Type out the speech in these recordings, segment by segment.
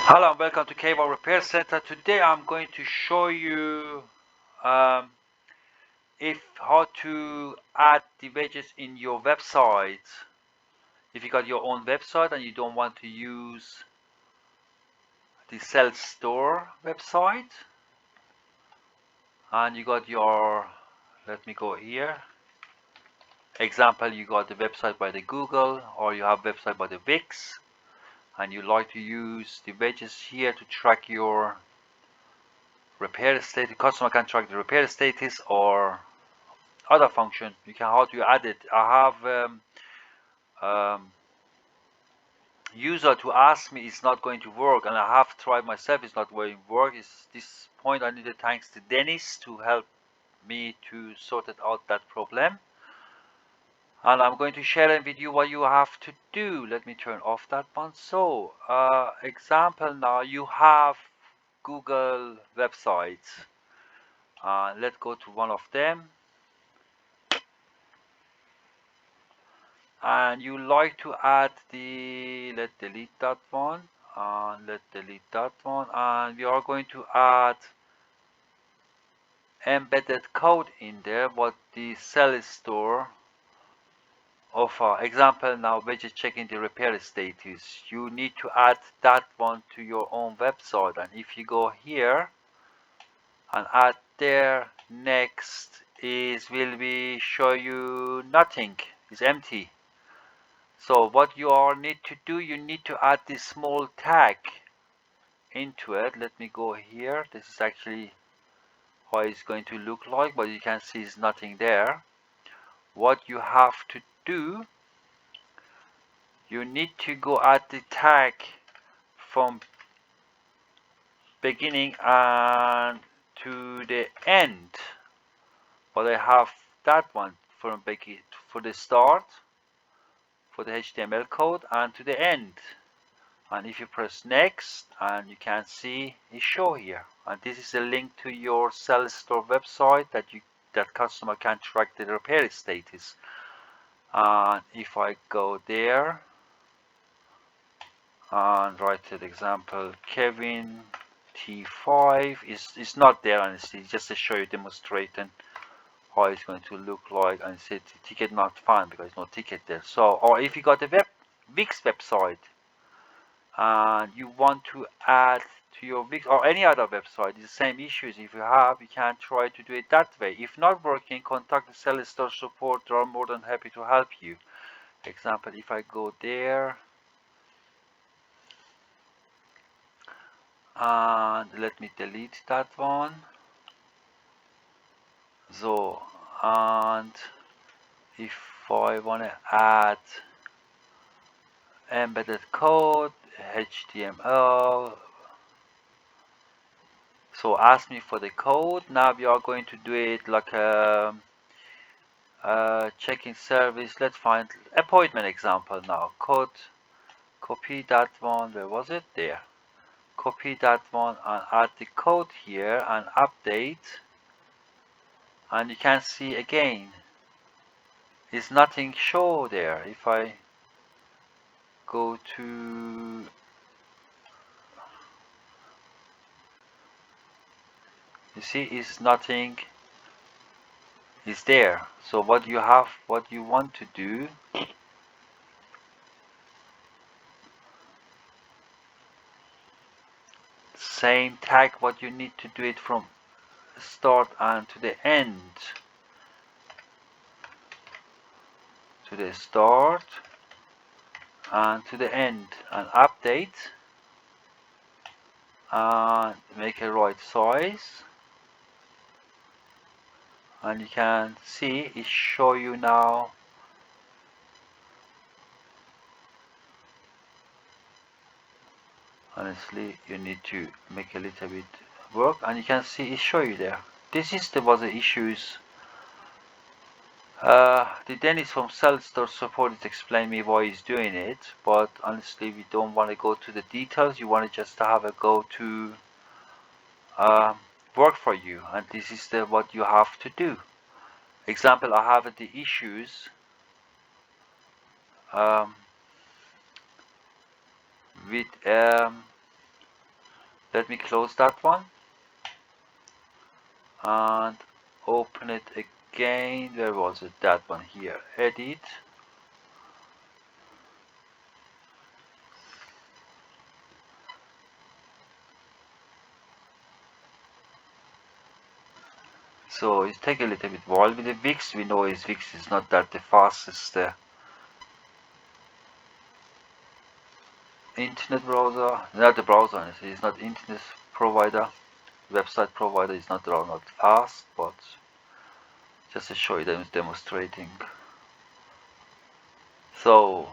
Hello and welcome to Cable Repair Center. Today I'm going to show you um, how to add the widgets in your website. If you got your own website and you don't want to use the Sales Store website, and you got your, let me go here. Example, you got the website by the Google, or you have website by the Wix, and you like to use the widgets here to track your repair status. The customer can track the repair status or other function. You can how to add it. I have user to ask me it's not going to work, and I have tried myself. It's not going to work. It's this point I needed thanks to Dennis to help me to sort it out that problem. And I'm going to share it with you what you have to do. Let me turn off that one. So example, now you have Google websites. Let's go to one of them. And you like to add the, let's delete that one, and let's delete that one, and we are going to add embedded code in there what the sales store offer. Example, now widget checking the repair status. You need to add that one to your own website, and if you go here and add there, next is will be show you nothing, it's empty. So what you all need to do, you need to add this small tag into it. Let me go here. This is actually how it's going to look like, but you can see there's nothing there. What you have to do, you need to go at the tag from beginning and to the end. But I have that one from beginning for the start, for the HTML code, and to the end. And if you press next, and you can see it show here, and this is a link to your sales store website that customer can track the repair status. And if I go there and write the example Kevin T5 is not there, honestly, just to show you, demonstrating how it's going to look like. And it's ticket not found because no ticket there. So, or if you got the Wix website and you want to add to your Wix or any other website, the same issues if you have, you can try to do it that way. If not working, contact the sales store support. They are more than happy to help you. Example, if I go there and let me delete that one. So, and if I want to add embedded code, HTML, so ask me for the code. Now we are going to do it like a checking service. Let's find appointment example now. Copy that one. Where was it? There. Copy that one and add the code here and update. And you can see again, is nothing show there. If I go to, you see, is nothing is there. So what you want to do, same tag, what you need to do it from start and to the end. To the start and to the end, and update and make a right size, and you can see it show you now. Honestly, you need to make a little bit work, and you can see it show you there. This is was the issues. The Dennis from Sales Store Support is explaining me why he's doing it, but honestly we don't want to go to the details. You want to just have a go to work for you, and this is what you have to do. Example, I have the issues with Let me close that one and open it again. Where was it? That one here. Edit. So it takes a little bit while with the Wix. We know Wix is not that the fastest internet browser. Not the browser. It's not internet provider. Website provider is not fast, but just to show you them demonstrating. So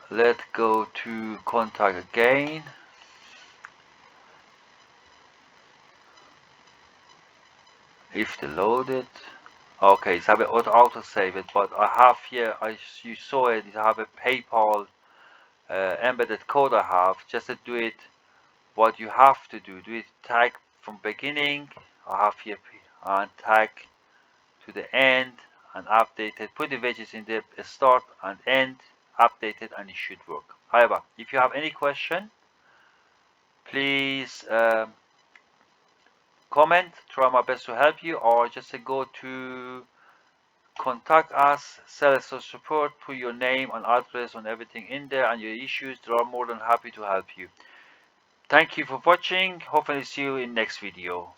let's go to contact again. If they load it. Okay, so I have auto save it, but I have here, you saw it, I have a PayPal embedded code I have. Just to do it, what you have to do it tag from beginning. I have here and tag to the end and update it. Put the widgets in the start and end, update it, and it should work. However, if you have any question, please comment, try my best to help you, or just go to contact us, sales or support, put your name and address and everything in there and your issues. They are more than happy to help you. Thank you for watching. Hopefully see you in next video.